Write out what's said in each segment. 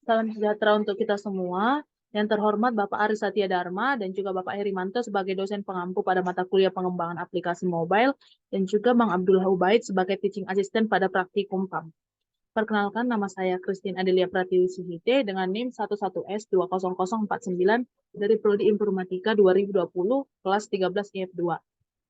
Salam sejahtera untuk kita semua. Yang terhormat Bapak Aris Satya Dharma dan juga Bapak Herimanto sebagai dosen pengampu pada mata kuliah pengembangan aplikasi mobile dan juga Bang Abdullah Ubaid sebagai teaching assistant pada praktikum PAM. Perkenalkan, nama saya Christine Adelia Pratiwi Suhite dengan NIM 11S20049 dari Prodi Informatika 2020 kelas 13 IF2.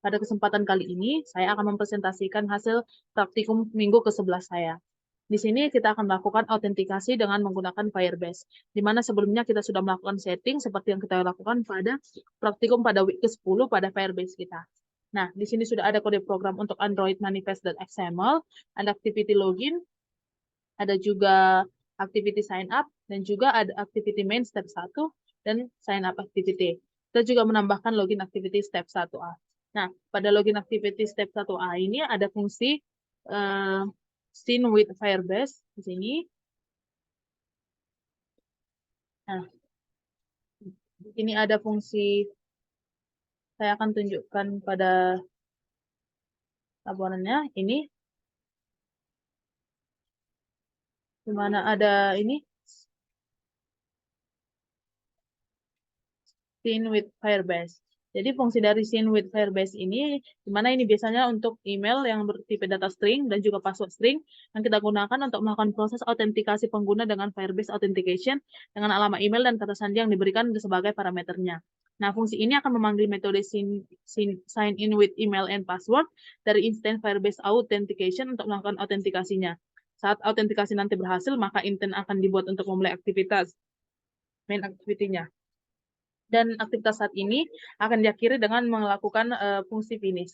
Pada kesempatan kali ini, saya akan mempresentasikan hasil praktikum minggu ke-11 saya. Di sini kita akan melakukan autentikasi dengan menggunakan Firebase, di mana sebelumnya kita sudah melakukan setting seperti yang kita lakukan pada praktikum pada week ke-10 pada Firebase kita. Nah, di sini sudah ada kode program untuk Android manifest.xml, ada activity login, ada juga activity sign up, dan juga ada activity main step 1 dan sign up activity. Kita juga menambahkan login activity step 1A. Nah, pada login activity step 1A ini ada fungsi Sync with Firebase di sini. Nah, ini ada fungsi, saya akan tunjukkan pada laporannya ini, di mana ada ini Sync with Firebase. Jadi fungsi dari Sync with Firebase ini, di mana ini biasanya untuk email yang bertipe data string dan juga password string yang kita gunakan untuk melakukan proses autentikasi pengguna dengan Firebase Authentication dengan alamat email dan kata sandi yang diberikan sebagai parameternya. Nah, fungsi ini akan memanggil metode sign in with email and password dari instance Firebase Authentication untuk melakukan autentikasinya. Saat autentikasi nanti berhasil, maka intent akan dibuat untuk memulai aktivitas main activity-nya. Dan aktivitas saat ini akan diakhiri dengan melakukan fungsi finish.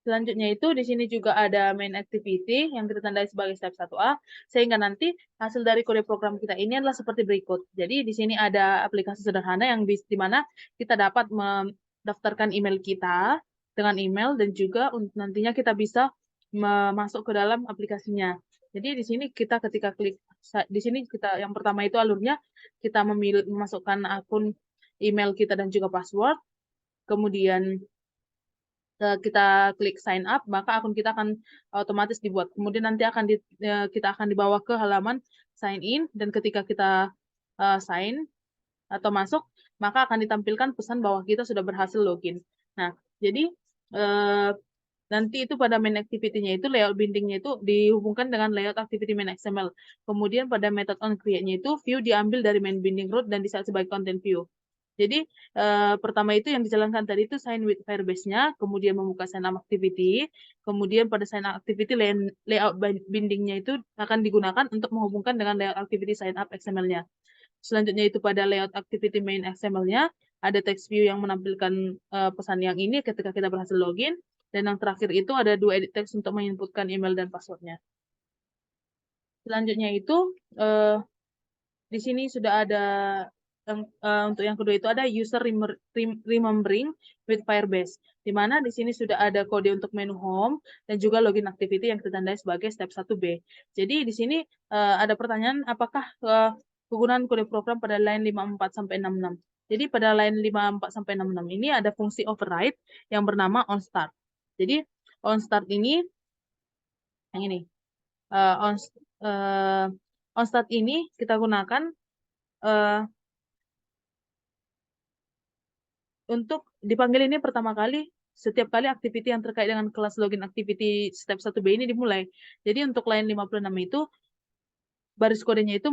Selanjutnya itu di sini juga ada main activity yang kita tandai sebagai step 1A, sehingga nanti hasil dari kode program kita ini adalah seperti berikut. Jadi di sini ada aplikasi sederhana yang di mana kita dapat mendaftarkan email kita dengan email dan juga nantinya kita bisa masuk ke dalam aplikasinya. Jadi di sini kita ketika klik di sini kita yang pertama itu alurnya kita memasukkan akun email kita dan juga password. Kemudian kita klik sign up, maka akun kita akan otomatis dibuat. Kemudian nanti kita akan dibawa ke halaman sign in, dan ketika kita sign atau masuk, maka akan ditampilkan pesan bahwa kita sudah berhasil login. Nah, jadi nanti itu pada main activity-nya itu layout bindingnya itu dihubungkan dengan layout activity main XML. Kemudian pada method on create-nya itu view diambil dari main binding root dan diset sebagai content view. Jadi pertama itu yang dijalankan tadi itu sign with Firebase-nya, kemudian membuka sign up activity, kemudian pada sign up activity layout bindingnya itu akan digunakan untuk menghubungkan dengan layout activity sign up XML-nya. Selanjutnya itu pada layout activity main XML-nya ada text view yang menampilkan pesan yang ini ketika kita berhasil login, dan yang terakhir itu ada 2 edit text untuk menginputkan email dan passwordnya. Selanjutnya itu di sini sudah ada untuk yang kedua itu ada user remembering with Firebase, di mana di sini sudah ada kode untuk menu home dan juga login activity yang kita tandai sebagai step 1B. Jadi di sini ada pertanyaan apakah penggunaan kode program pada line 54 sampai 66. Jadi pada line 54 sampai 66 ini ada fungsi override yang bernama onStart. Jadi onStart ini yang ini onStart ini kita gunakan untuk dipanggil ini pertama kali setiap kali activity yang terkait dengan kelas login activity step 1B ini dimulai. Jadi untuk line 56 itu baris kodenya itu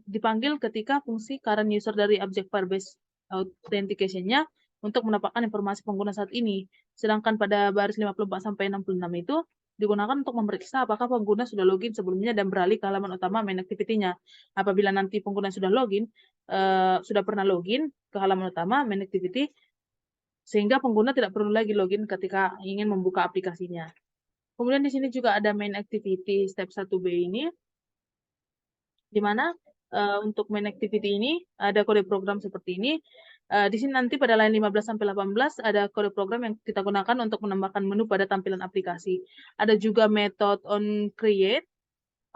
dipanggil ketika fungsi current user dari objek Firebase authentication-nya untuk mendapatkan informasi pengguna saat ini. Sedangkan pada baris 54 sampai 66 itu digunakan untuk memeriksa apakah pengguna sudah login sebelumnya dan beralih ke halaman utama main activity-nya. Apabila nanti pengguna sudah login, sudah pernah login ke halaman utama main activity, sehingga pengguna tidak perlu lagi login ketika ingin membuka aplikasinya. Kemudian di sini juga ada main activity step 1B ini, di mana untuk main activity ini ada kode program seperti ini. Di sini nanti pada line 15 sampai 18 ada kode program yang kita gunakan untuk menambahkan menu pada tampilan aplikasi. Ada juga method on create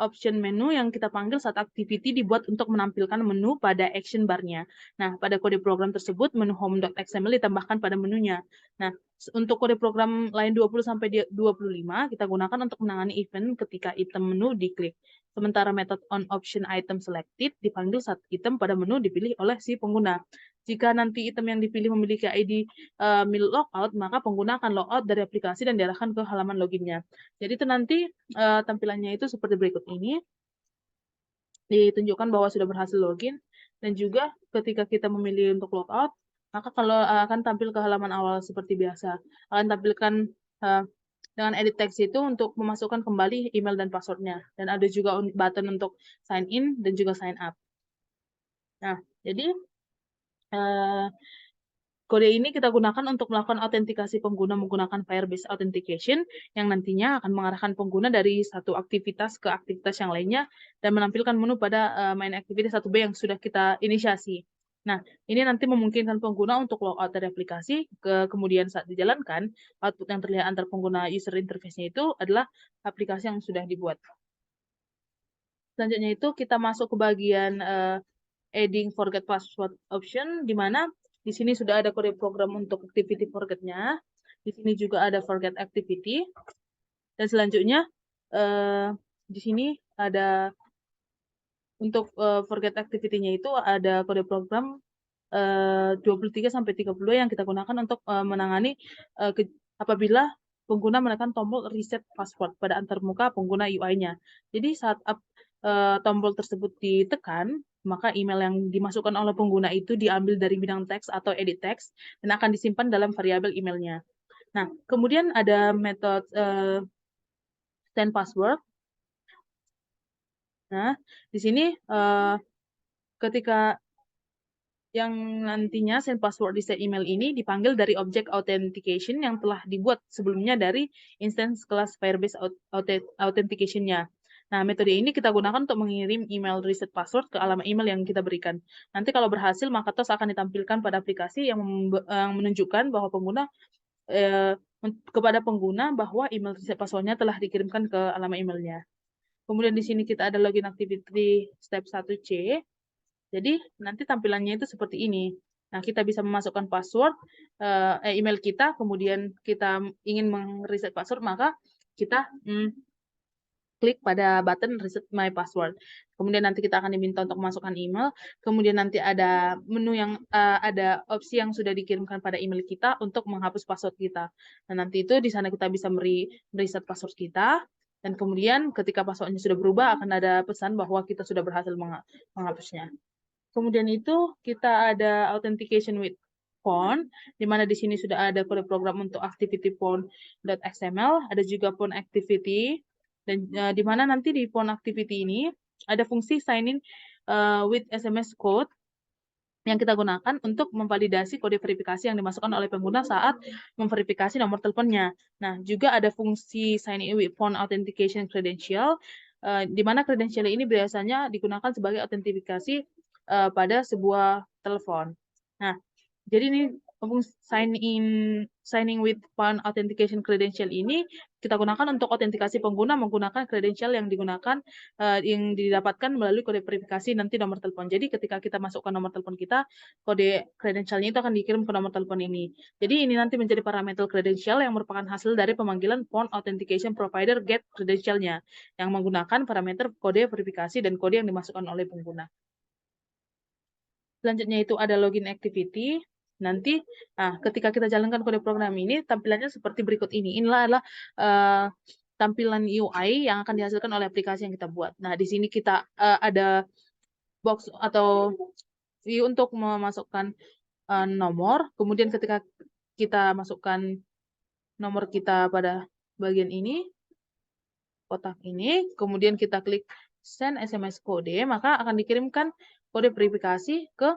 option menu yang kita panggil saat activity dibuat untuk menampilkan menu pada action bar-nya. Nah, pada kode program tersebut, menu home.xml ditambahkan pada menunya. Nah, untuk kode program lain 20-25, kita gunakan untuk menangani event ketika item menu diklik. Sementara metode onOption item selected dipanggil saat item pada menu dipilih oleh si pengguna. Jika nanti item yang dipilih memiliki ID middle logout, maka pengguna akan logout dari aplikasi dan diarahkan ke halaman loginnya. Jadi itu nanti tampilannya itu seperti berikut ini. Ditunjukkan bahwa sudah berhasil login, dan juga ketika kita memilih untuk logout, maka kalau akan tampil ke halaman awal seperti biasa. Akan tampilkan dengan edit text itu untuk memasukkan kembali email dan passwordnya. Dan ada juga button untuk sign in dan juga sign up. Nah, jadi kode ini kita gunakan untuk melakukan autentikasi pengguna menggunakan Firebase Authentication yang nantinya akan mengarahkan pengguna dari satu aktivitas ke aktivitas yang lainnya dan menampilkan menu pada main activity 1B yang sudah kita inisiasi. Nah, ini nanti memungkinkan pengguna untuk logout dari aplikasi, kemudian saat dijalankan, output yang terlihat antar pengguna user interface-nya itu adalah aplikasi yang sudah dibuat. Selanjutnya itu kita masuk ke bagian adding forget password option, di mana di sini sudah ada kode program untuk activity forget-nya. Di sini juga ada forget activity. Dan selanjutnya di sini ada untuk forget activity-nya itu ada kode program 23-32 yang kita gunakan untuk menangani apabila pengguna menekan tombol reset password pada antarmuka pengguna UI-nya. Jadi saat tombol tersebut ditekan, maka email yang dimasukkan oleh pengguna itu diambil dari bidang teks atau edit text dan akan disimpan dalam variabel emailnya. Nah, kemudian ada metode send password. Nah, di sini ketika yang nantinya send password di set email ini dipanggil dari objek authentication yang telah dibuat sebelumnya dari instance kelas Firebase Authentication-nya. Nah, metode ini kita gunakan untuk mengirim email reset password ke alamat email yang kita berikan. Nanti kalau berhasil, maka tos akan ditampilkan pada aplikasi yang menunjukkan bahwa pengguna kepada pengguna bahwa email reset password-nya telah dikirimkan ke alamat emailnya. Kemudian di sini kita ada login activity step 1C. Jadi nanti tampilannya itu seperti ini. Nah, kita bisa memasukkan password email kita, kemudian kita ingin mereset password, maka kita klik pada button reset my password. Kemudian nanti kita akan diminta untuk memasukkan email. Kemudian nanti ada menu yang ada opsi yang sudah dikirimkan pada email kita untuk menghapus password kita. Nah, nanti itu di sana kita bisa mereset password kita. Dan kemudian ketika passwordnya sudah berubah, akan ada pesan bahwa kita sudah berhasil menghapusnya. Kemudian itu kita ada authentication with phone, di mana di sini sudah ada kode program untuk activity phone.xml, ada juga phone activity, dan di mana nanti di phone activity ini ada fungsi sign in with SMS code yang kita gunakan untuk memvalidasi kode verifikasi yang dimasukkan oleh pengguna saat memverifikasi nomor teleponnya. Nah, juga ada fungsi sign in with phone authentication credential, di mana credential ini biasanya digunakan sebagai autentifikasi pada sebuah telepon. Nah, jadi ini signing with phone authentication credential ini kita gunakan untuk autentikasi pengguna menggunakan credential yang digunakan yang didapatkan melalui kode verifikasi nanti nomor telepon. Jadi ketika kita masukkan nomor telepon kita, kode credentialnya itu akan dikirim ke nomor telepon ini. Jadi ini nanti menjadi parameter credential yang merupakan hasil dari pemanggilan phone authentication provider get credentialnya yang menggunakan parameter kode verifikasi dan kode yang dimasukkan oleh pengguna. Selanjutnya itu ada login activity. Nanti, ketika kita jalankan kode program ini, tampilannya seperti berikut ini. Inilah adalah tampilan UI yang akan dihasilkan oleh aplikasi yang kita buat. Nah, di sini kita ada box atau view untuk memasukkan nomor. Kemudian ketika kita masukkan nomor kita pada bagian ini, kotak ini, kemudian kita klik send SMS kode, maka akan dikirimkan kode verifikasi ke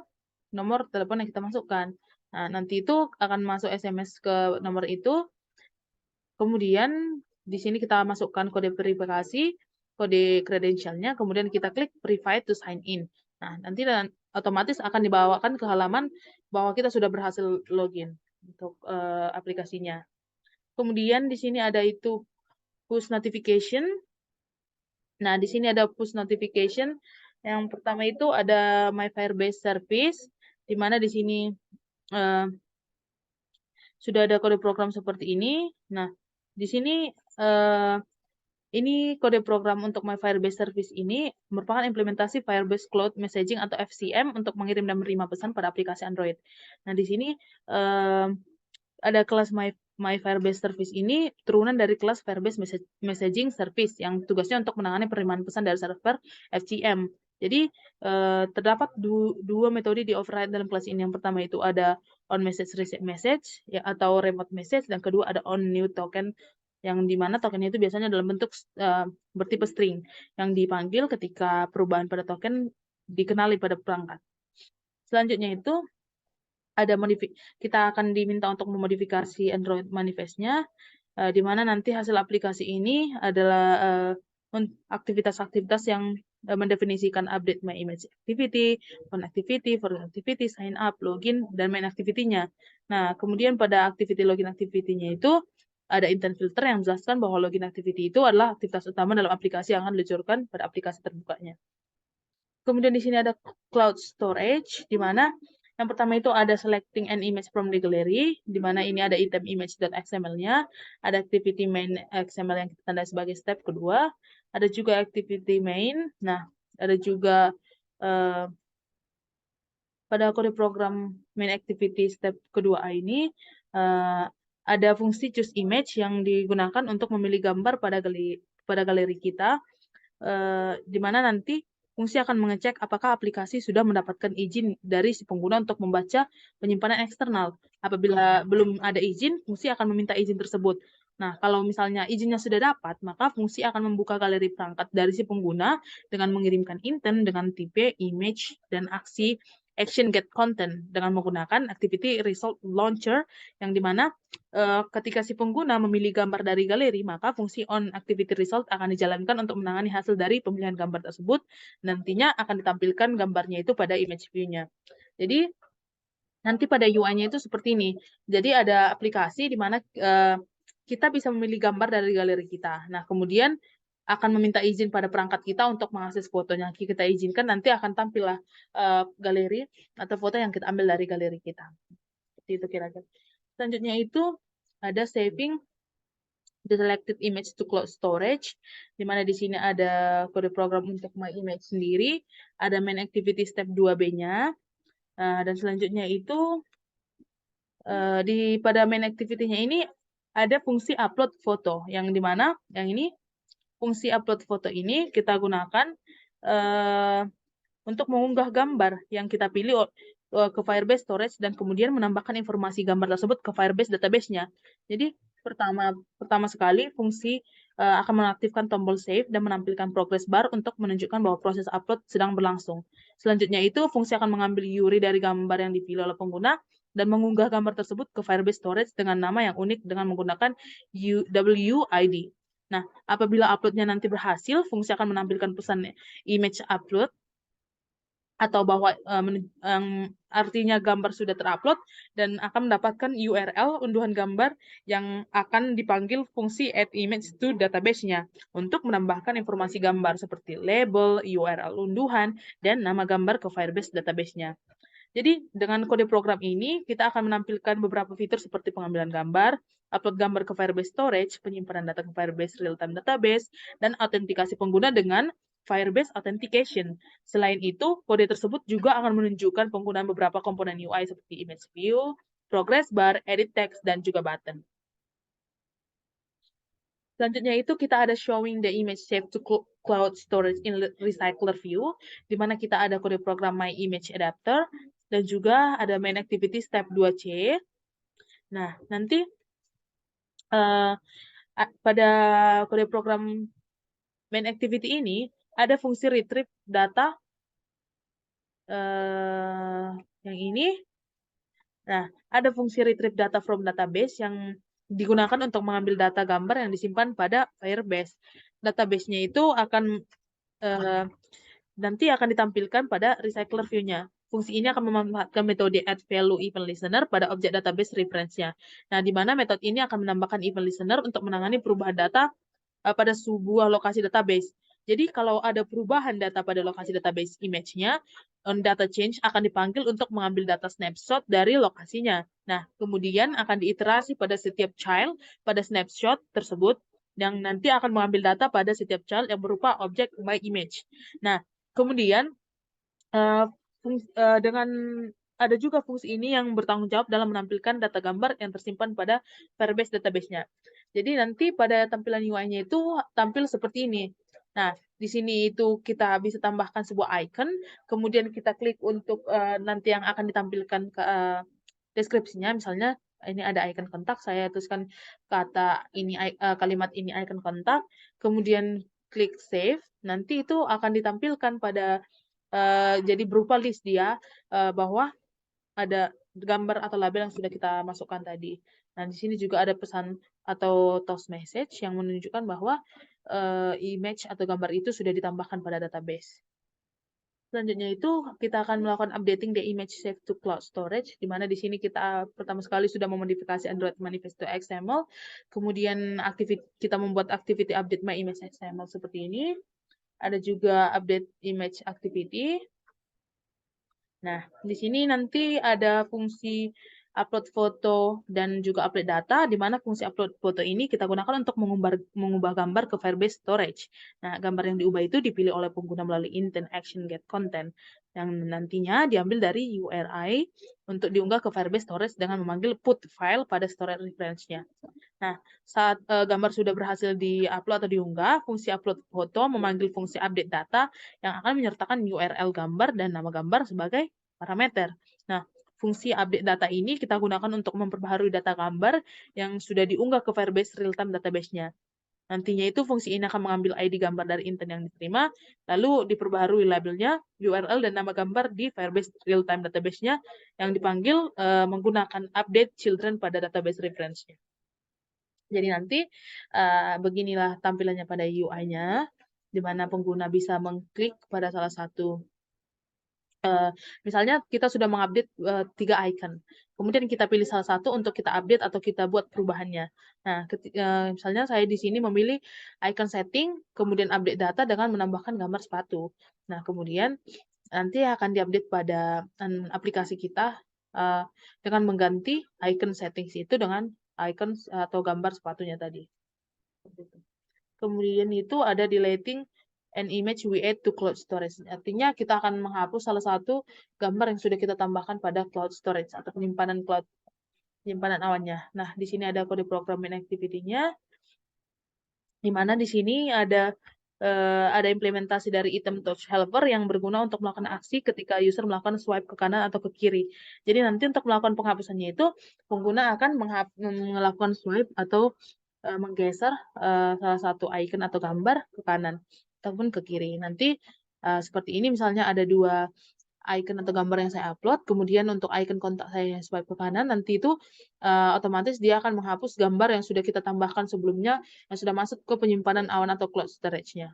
nomor telepon yang kita masukkan. Nah, nanti itu akan masuk SMS ke nomor itu. Kemudian di sini kita masukkan kode verifikasi, kode credentialnya, kemudian kita klik verify to sign in. Nah, nanti otomatis akan dibawakan ke halaman bahwa kita sudah berhasil login untuk aplikasinya. Kemudian di sini ada itu push notification. Nah, di sini ada push notification. Yang pertama itu ada My Firebase Service, di mana di sini sudah ada kode program seperti ini. Nah, di sini ini kode program untuk My Firebase Service ini merupakan implementasi Firebase Cloud Messaging atau FCM untuk mengirim dan menerima pesan pada aplikasi Android. Nah, di sini ada kelas My Firebase Service ini turunan dari kelas Firebase Messaging Service yang tugasnya untuk menangani penerimaan pesan dari server FCM. Jadi terdapat dua metode di override dalam kelas ini. Yang pertama itu ada on message receive message ya, atau remote message, dan kedua ada on new token, yang dimana tokennya itu biasanya dalam bentuk bertipe string yang dipanggil ketika perubahan pada token dikenali pada perangkat. Selanjutnya itu ada kita akan diminta untuk memodifikasi Android manifest-nya, di mana nanti hasil aplikasi ini adalah aktivitas-aktivitas yang mendefinisikan update my image activity, on activity, for activity, sign up, login, dan main activity-nya. Nah, kemudian pada activity login activity-nya itu ada intent filter yang menjelaskan bahwa login activity itu adalah aktivitas utama dalam aplikasi yang akan diluncurkan pada aplikasi terbukanya. Kemudian di sini ada cloud storage, di mana yang pertama itu ada selecting an image from the gallery, di mana ini ada item image.xml-nya, ada activity main XML yang kita tandai sebagai step kedua, ada juga activity main. Nah, ada juga pada kode program main activity step kedua ini ada fungsi choose image yang digunakan untuk memilih gambar pada galeri kita, di mana nanti fungsi akan mengecek apakah aplikasi sudah mendapatkan izin dari si pengguna untuk membaca penyimpanan eksternal. Apabila belum ada izin, fungsi akan meminta izin tersebut. Nah, kalau misalnya izinnya sudah dapat, maka fungsi akan membuka galeri perangkat dari si pengguna dengan mengirimkan intent dengan tipe, image, dan aksi action get content dengan menggunakan activity result launcher, yang dimana ketika si pengguna memilih gambar dari galeri, maka fungsi on activity result akan dijalankan untuk menangani hasil dari pemilihan gambar tersebut. Nantinya akan ditampilkan gambarnya itu pada image view-nya. Jadi nanti pada UI-nya itu seperti ini. Jadi ada aplikasi di mana kita bisa memilih gambar dari galeri kita. Nah, kemudian akan meminta izin pada perangkat kita untuk mengakses fotonya. Kita izinkan, nanti akan tampillah galeri atau foto yang kita ambil dari galeri kita. Seperti itu kira-kira. Selanjutnya itu ada saving the selected image to cloud storage, di mana di sini ada kode program untuk my image sendiri, ada main activity step 2B-nya, dan selanjutnya itu pada main activity-nya ini ada fungsi upload foto, yang dimana yang ini fungsi upload foto ini kita gunakan untuk mengunggah gambar yang kita pilih ke Firebase Storage dan kemudian menambahkan informasi gambar tersebut ke Firebase database-nya. Jadi pertama sekali fungsi akan mengaktifkan tombol save dan menampilkan progress bar untuk menunjukkan bahwa proses upload sedang berlangsung. Selanjutnya itu fungsi akan mengambil URI dari gambar yang dipilih oleh pengguna dan mengunggah gambar tersebut ke Firebase Storage dengan nama yang unik dengan menggunakan WID. Nah, apabila uploadnya nanti berhasil, fungsi akan menampilkan pesan image upload atau bahwa artinya gambar sudah terupload dan akan mendapatkan URL unduhan gambar yang akan dipanggil fungsi add image to database-nya untuk menambahkan informasi gambar seperti label, URL unduhan, dan nama gambar ke Firebase database-nya. Jadi dengan kode program ini kita akan menampilkan beberapa fitur seperti pengambilan gambar, upload gambar ke Firebase Storage, penyimpanan data ke Firebase Real-Time Database, dan autentikasi pengguna dengan Firebase Authentication. Selain itu, kode tersebut juga akan menunjukkan penggunaan beberapa komponen UI seperti image view, progress bar, edit text, dan juga button. Selanjutnya itu kita ada showing the image saved to cloud storage in recycler view, di mana kita ada kode program my image adapter, dan juga ada main activity step 2C. Nah, nanti pada kode program main activity ini ada fungsi retrieve data yang ini. Nah, ada fungsi retrieve data from database yang digunakan untuk mengambil data gambar yang disimpan pada Firebase. Database-nya itu akan nanti akan ditampilkan pada recycler view-nya. Fungsi ini akan memanfaatkan metode add value event listener pada objek database reference-nya. Nah, di mana metode ini akan menambahkan event listener untuk menangani perubahan data pada sebuah lokasi database. Jadi kalau ada perubahan data pada lokasi database image-nya, data change akan dipanggil untuk mengambil data snapshot dari lokasinya. Nah, kemudian akan diiterasi pada setiap child pada snapshot tersebut yang nanti akan mengambil data pada setiap child yang berupa objek my image. Nah, kemudian dengan ada juga fungsi ini yang bertanggung jawab dalam menampilkan data gambar yang tersimpan pada Firebase database-nya. Jadi nanti pada tampilan UI-nya itu tampil seperti ini. Nah, di sini itu kita bisa tambahkan sebuah icon, kemudian kita klik untuk nanti yang akan ditampilkan ke deskripsinya, misalnya ini ada icon kontak, saya tuliskan kata ini kalimat ini icon kontak, kemudian klik save, nanti itu akan ditampilkan pada jadi berupa list dia bahwa ada gambar atau label yang sudah kita masukkan tadi. Nah, di sini juga ada pesan atau toast message yang menunjukkan bahwa image atau gambar itu sudah ditambahkan pada database. Selanjutnya itu kita akan melakukan updating the image save to cloud storage, di mana di sini kita pertama sekali sudah memodifikasi Android Manifesto XML, kemudian kita membuat activity update my image XML seperti ini. Ada juga update image activity. Nah, di sini nanti ada fungsi upload foto dan juga upload data, di mana fungsi upload foto ini kita gunakan untuk mengubah gambar ke Firebase storage. Nah, gambar yang diubah itu dipilih oleh pengguna melalui intent action get content, yang nantinya diambil dari URI untuk diunggah ke Firebase storage dengan memanggil put file pada storage reference-nya. Nah, saat gambar sudah berhasil di-upload atau diunggah, fungsi upload foto memanggil fungsi update data yang akan menyertakan URL gambar dan nama gambar sebagai parameter. Nah, fungsi update data ini kita gunakan untuk memperbaharui data gambar yang sudah diunggah ke Firebase real-time database-nya. Nantinya itu fungsi ini akan mengambil ID gambar dari intent yang diterima, lalu diperbaharui labelnya, URL, dan nama gambar di Firebase real-time database-nya yang dipanggil menggunakan update children pada database reference-nya. Jadi nanti beginilah tampilannya pada UI-nya, di mana pengguna bisa mengklik pada salah satu misalnya kita sudah mengupdate 3 icon, kemudian kita pilih salah satu untuk kita update atau kita buat perubahannya. Nah, misalnya saya di sini memilih icon setting, kemudian update data dengan menambahkan gambar sepatu. Nah, kemudian nanti akan diupdate pada aplikasi kita dengan mengganti icon settings itu dengan icon atau gambar sepatunya tadi. Kemudian itu ada deleting an image we add to cloud storage. Artinya kita akan menghapus salah satu gambar yang sudah kita tambahkan pada cloud storage atau penyimpanan awannya. Nah, di sini ada kode programming activity-nya, di mana di sini ada implementasi dari item touch helper yang berguna untuk melakukan aksi ketika user melakukan swipe ke kanan atau ke kiri. Jadi nanti untuk melakukan penghapusannya itu pengguna akan melakukan swipe atau menggeser salah satu icon atau gambar ke kanan ataupun ke kiri. Nanti seperti ini misalnya ada 2 icon atau gambar yang saya upload, kemudian untuk icon kontak saya swipe ke kanan, nanti itu otomatis dia akan menghapus gambar yang sudah kita tambahkan sebelumnya yang sudah masuk ke penyimpanan awan atau cloud storage-nya.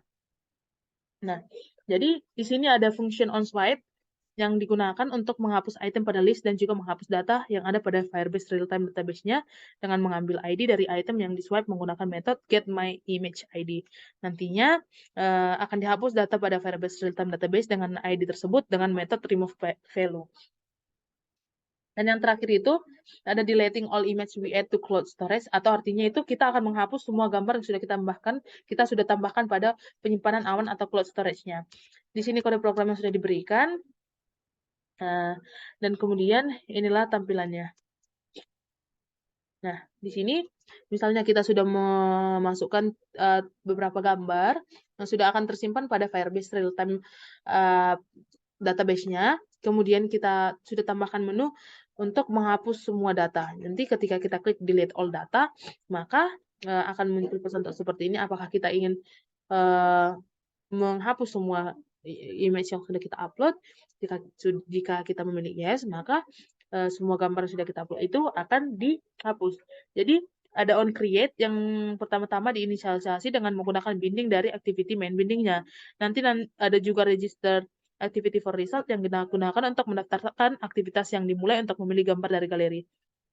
Nah, jadi di sini ada function on swipe yang digunakan untuk menghapus item pada list dan juga menghapus data yang ada pada Firebase real-time database-nya dengan mengambil ID dari item yang di-swipe menggunakan metode getMyImageID. Nantinya akan dihapus data pada Firebase real-time database dengan ID tersebut dengan metode removeValue. Dan yang terakhir itu ada deleting all image we add to cloud storage, atau artinya itu kita akan menghapus semua gambar yang sudah kita sudah tambahkan pada penyimpanan awan atau cloud storage-nya. Di sini kode program yang sudah diberikan. Dan kemudian inilah tampilannya. Nah, di sini misalnya kita sudah memasukkan beberapa gambar yang sudah akan tersimpan pada Firebase real-time database-nya. Kemudian kita sudah tambahkan menu untuk menghapus semua data. Nanti ketika kita klik delete all data, maka akan muncul pesan seperti ini, apakah kita ingin menghapus semua image yang sudah kita upload. Jika kita memilih yes, maka semua gambar yang sudah kita upload itu akan dihapus. Jadi ada on create yang pertama-tama diinisialisasi dengan menggunakan binding dari activity main bindingnya. Nanti ada juga register activity for result yang digunakan untuk mendaftarkan aktivitas yang dimulai untuk memilih gambar dari galeri.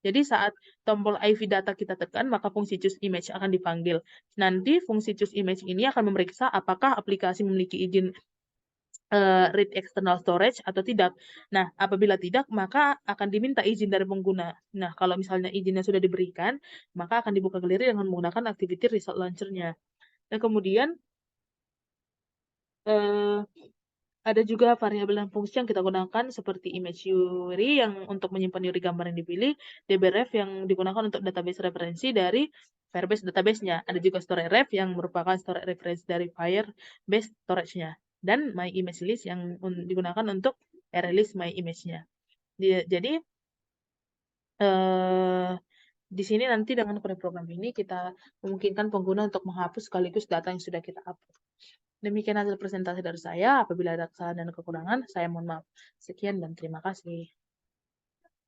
Jadi saat tombol IV data kita tekan, maka fungsi choose image akan dipanggil. Nanti fungsi choose image ini akan memeriksa apakah aplikasi memiliki izin read external storage atau tidak. Nah, apabila tidak, maka akan diminta izin dari pengguna. Nah, kalau misalnya izinnya sudah diberikan, maka akan dibuka galeri dengan menggunakan activity result launcher-nya. Dan kemudian eh, ada juga variabel dan fungsi yang kita gunakan seperti image URI yang untuk menyimpan URI gambar yang dipilih, dbref yang digunakan untuk database referensi dari Firebase database-nya. Ada juga storyref yang merupakan storage reference dari Firebase storage-nya. Dan my image list yang digunakan untuk release my image-nya. Jadi eh, di sini nanti dengan kode program ini kita memungkinkan pengguna untuk menghapus sekaligus data yang sudah kita upload. Demikian hasil presentasi dari saya. Apabila ada kesalahan dan kekurangan, saya mohon maaf. Sekian dan terima kasih.